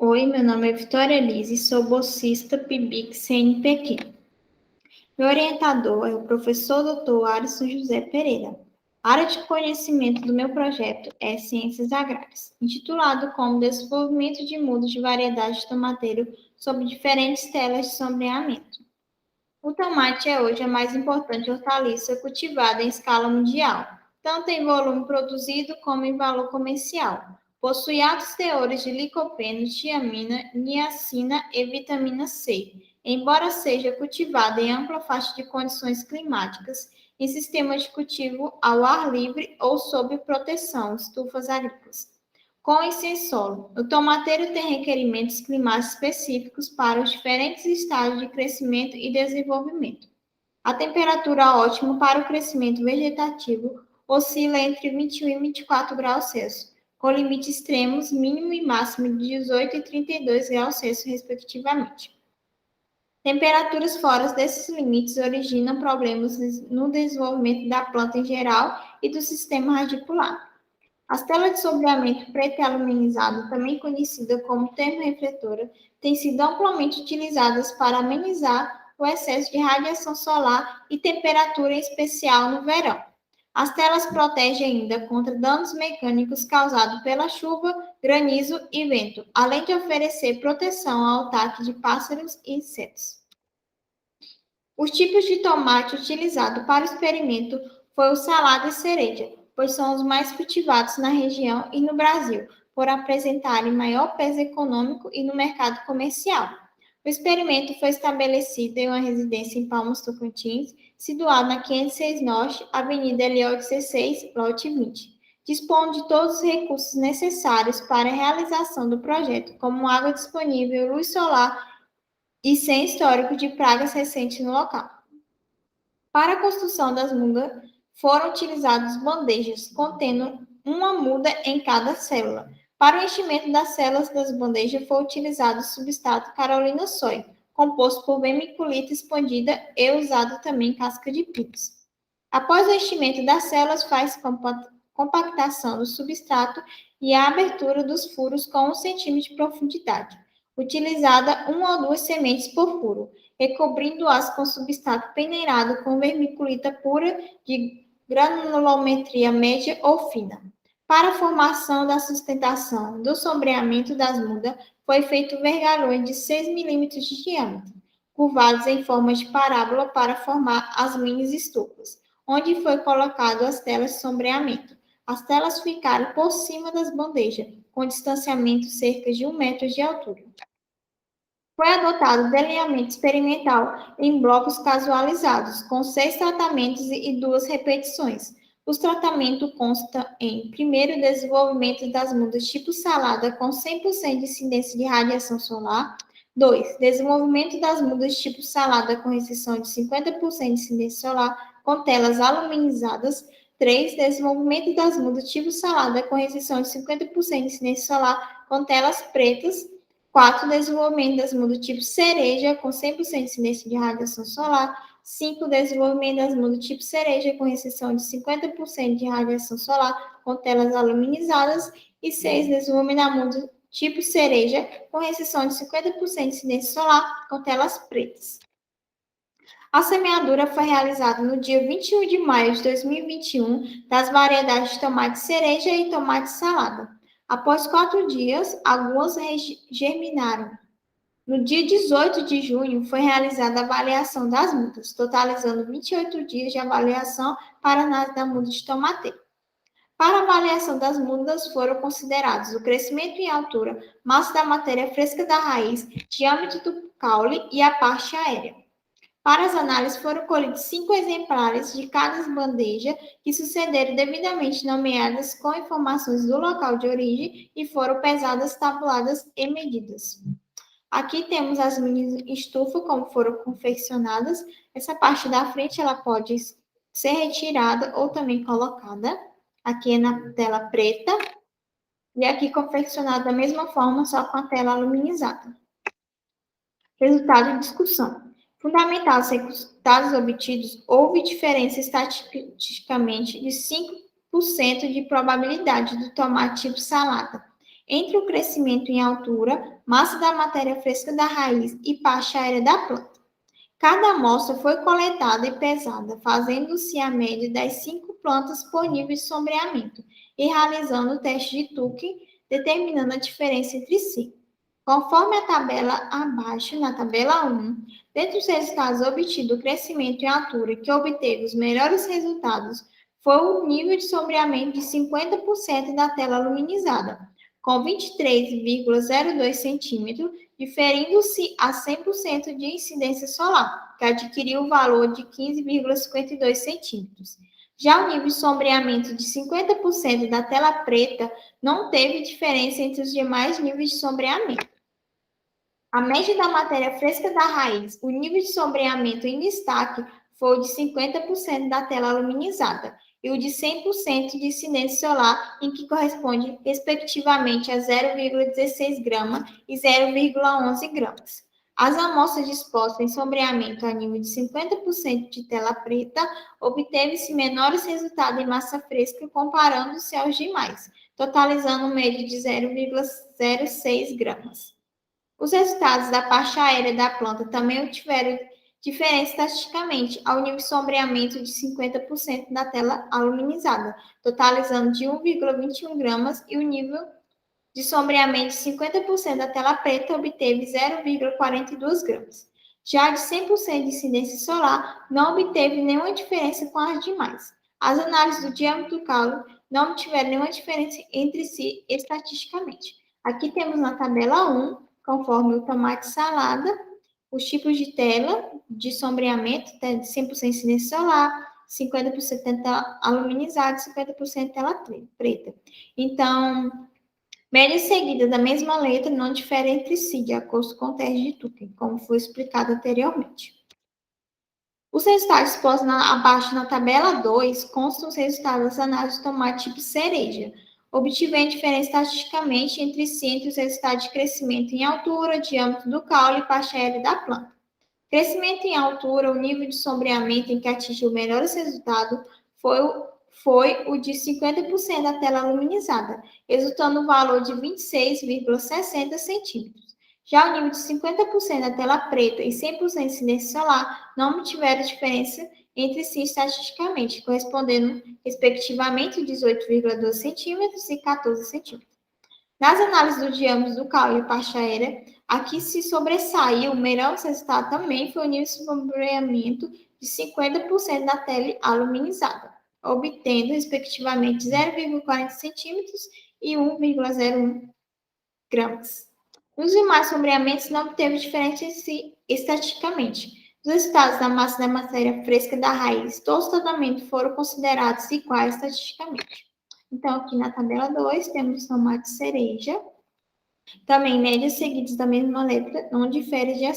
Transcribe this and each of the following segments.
Oi, meu nome é Vitória Lise, sou bolsista PIBIC CNPq. Meu orientador é o professor Dr. Alisson José Pereira. A área de conhecimento do meu projeto é Ciências Agrárias, intitulado como Desenvolvimento de Mudas de Variedade de Tomateiro sob diferentes telas de sombreamento. O tomate é hoje a mais importante hortaliça cultivada em escala mundial, tanto em volume produzido como em valor comercial. Possui altos teores de licopeno, tiamina, niacina e vitamina C, embora seja cultivada em ampla faixa de condições climáticas, em sistemas de cultivo ao ar livre ou sob proteção, estufas agrícolas. Com e sem solo, o tomateiro tem requerimentos climáticos específicos para os diferentes estágios de crescimento e desenvolvimento. A temperatura ótima para o crescimento vegetativo oscila entre 21 e 24 graus Celsius, com limites extremos mínimo e máximo de 18 e 32 graus Celsius, respectivamente. Temperaturas fora desses limites originam problemas no desenvolvimento da planta em geral e do sistema radicular. As telas de sombreamento preta e aluminizada, também conhecida como termorrefletora, têm sido amplamente utilizadas para amenizar o excesso de radiação solar e temperatura, em especial no verão. As telas protegem ainda contra danos mecânicos causados pela chuva, granizo e vento, além de oferecer proteção ao ataque de pássaros e insetos. Os tipos de tomate utilizado para o experimento foi o salada e cereja, pois são os mais cultivados na região e no Brasil, por apresentarem maior peso econômico e no mercado comercial. O experimento foi estabelecido em uma residência em Palmas, Tocantins, situada na 506 Norte, Avenida Eliel 16, lote 20. Dispõe de todos os recursos necessários para a realização do projeto, como água disponível, luz solar e sem histórico de pragas recentes no local. Para a construção das mudas, foram utilizadas bandejas contendo uma muda em cada célula. Para o enchimento das células das bandejas, foi utilizado o substrato Carolina Soy, composto por vermiculita expandida e usado também casca de picos. Após o enchimento das células, faz compactação do substrato e a abertura dos furos com 1 centímetro de profundidade, utilizada 1 ou 2 sementes por furo, recobrindo-as com substrato peneirado com vermiculita pura de granulometria média ou fina. Para a formação da sustentação do sombreamento das mudas, foi feito vergalhões de 6 milímetros de diâmetro, curvados em forma de parábola para formar as mini estufas, onde foi colocado as telas de sombreamento. As telas ficaram por cima das bandejas, com distanciamento cerca de 1 metro de altura. Foi adotado delineamento experimental em blocos casualizados, com 6 tratamentos e 2 repetições. Os tratamentos constam em, primeiro, desenvolvimento das mudas tipo salada com 100% de incidência de radiação solar. 2. Desenvolvimento das mudas tipo salada com restrição de 50% de incidência solar, com telas aluminizadas. 3. Desenvolvimento das mudas tipo salada com restrição de 50% de incidência solar, com telas pretas. 4. Desenvolvimento das mudas tipo cereja, com 100% de incidência de radiação solar. 5. Desenvolvimento das mudas tipo cereja, com restrição de 50% de radiação solar, com telas aluminizadas. E 6. Desenvolvimento da muda tipo cereja, com restrição de 50% de incidência solar, com telas pretas. A semeadura foi realizada no dia 21 de maio de 2021 das variedades de tomate cereja e tomate salada. Após 4 dias, algumas germinaram. No dia 18 de junho, foi realizada a avaliação das mudas, totalizando 28 dias de avaliação para análise da muda de tomateiro. Para a avaliação das mudas foram considerados o crescimento em altura, massa da matéria fresca da raiz, diâmetro do caule e a parte aérea. Para as análises foram colhidos 5 exemplares de cada bandeja que sucederam devidamente nomeadas com informações do local de origem e foram pesadas, tabuladas e medidas. Aqui temos as mini estufas como foram confeccionadas. Essa parte da frente ela pode ser retirada ou também colocada. Aqui é na tela preta e aqui confeccionada da mesma forma, só com a tela aluminizada. Resultado de discussão. Fundamentados os resultados obtidos, houve diferença estatisticamente de 5% de probabilidade do tomate tipo salada entre o crescimento em altura, massa da matéria fresca da raiz e parte aérea da planta. Cada amostra foi coletada e pesada, fazendo-se a média das 5 plantas por nível de sombreamento e realizando o teste de Tucken, determinando a diferença entre si. Conforme a tabela abaixo, na tabela 1, dentre os resultados obtidos, o crescimento em altura que obteve os melhores resultados foi o nível de sombreamento de 50% da tela luminizada, com 23,02 centímetros, diferindo-se a 100% de incidência solar, que adquiriu o valor de 15,52 centímetros. Já o nível de sombreamento de 50% da tela preta não teve diferença entre os demais níveis de sombreamento. A média da matéria fresca da raiz, o nível de sombreamento em destaque foi o de 50% da tela luminizada e o de 100% de incidência solar, em que corresponde, respectivamente, a 0,16 gramas e 0,11 gramas. As amostras dispostas em sombreamento a nível de 50% de tela preta obteve-se menores resultados em massa fresca comparando-se aos demais, totalizando média de 0,06 gramas. Os resultados da parte aérea da planta também tiveram diferença estatisticamente ao nível de sombreamento de 50% da tela aluminizada, totalizando de 1,21 gramas, e o nível de sombreamento de 50% da tela preta obteve 0,42 gramas. Já de 100% de incidência solar, não obteve nenhuma diferença com as demais. As análises do diâmetro do caule não tiveram nenhuma diferença entre si estatisticamente. Aqui temos na tabela 1, conforme o tomate salada, os tipos de tela de sombreamento, de 100% incidência solar, 50% tela aluminizada, 50% tela preta. Então, médias seguidas da mesma letra não diferem entre si, de acordo com o teste de Tucken, como foi explicado anteriormente. Os resultados expostos abaixo na tabela 2 constam os resultados das análises de tomate tipo cereja, obtivendo diferença estatisticamente entre si entre os resultados de crescimento em altura, diâmetro do caule e parte aérea da planta. Crescimento em altura, o nível de sombreamento em que atingiu melhores resultados foi o de 50% da tela luminizada, resultando no valor de 26,60 centímetros. Já o nível de 50% da tela preta e 100% de incidência solar não tiveram diferença entre si estatisticamente, correspondendo, respectivamente, 18,12 centímetros e 14 centímetros. Nas análises do diâmetro do caule e parte aérea, aqui se sobressaiu o melhor resultado também foi o nível de sombreamento de 50% da tela aluminizada, obtendo, respectivamente, 0,40 centímetros e 1,01 gramas. Nos demais sombreamentos, não obteve diferença em si estatisticamente. Os resultados da massa da matéria fresca da raiz, todos os tratamentos foram considerados iguais estatisticamente. Então, aqui na tabela 2, temos o tomate cereja. Também, médias seguidas da mesma letra não diferem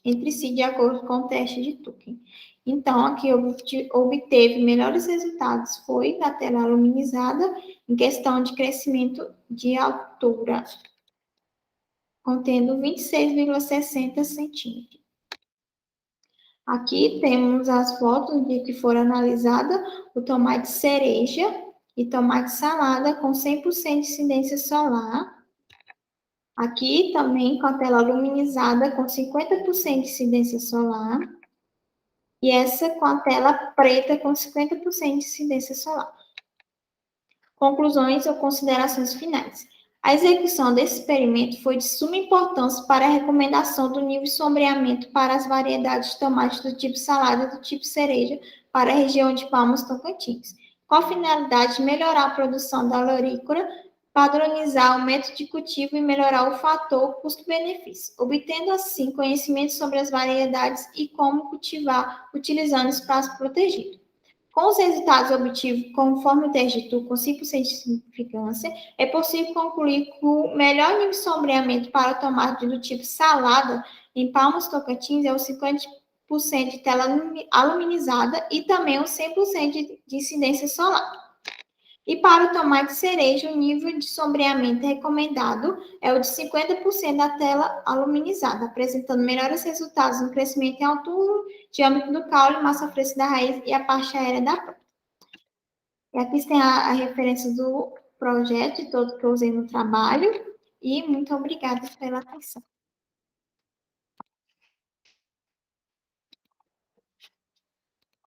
entre si de acordo com o teste de Tucken. Então, aqui obteve melhores resultados foi na tela aluminizada em questão de crescimento de altura, contendo 26,60 centímetros. Aqui temos as fotos de que foram analisadas o tomate cereja e tomate salada com 100% de incidência solar. Aqui também com a tela luminizada com 50% de incidência solar. E essa com a tela preta com 50% de incidência solar. Conclusões ou considerações finais. A execução desse experimento foi de suma importância para a recomendação do nível de sombreamento para as variedades de tomate do tipo salada e do tipo cereja para a região de Palmas Tocantins, com a finalidade de melhorar a produção da lorícola, padronizar o método de cultivo e melhorar o fator custo-benefício, obtendo assim conhecimento sobre as variedades e como cultivar utilizando espaço protegido. Com os resultados obtidos conforme o teste de Tucken com 5% de significância, é possível concluir que o melhor nível de sombreamento para o tomate do tipo salada em Palmas Tocantins é o 50% de tela aluminizada e também o 100% de incidência solar. E para o tomate cereja, o nível de sombreamento recomendado é o de 50% da tela aluminizada, apresentando melhores resultados no crescimento em altura, diâmetro do caule, massa fresca da raiz e a parte aérea da planta. E aqui tem a referência do projeto, de todo que eu usei no trabalho. e muito obrigada pela atenção.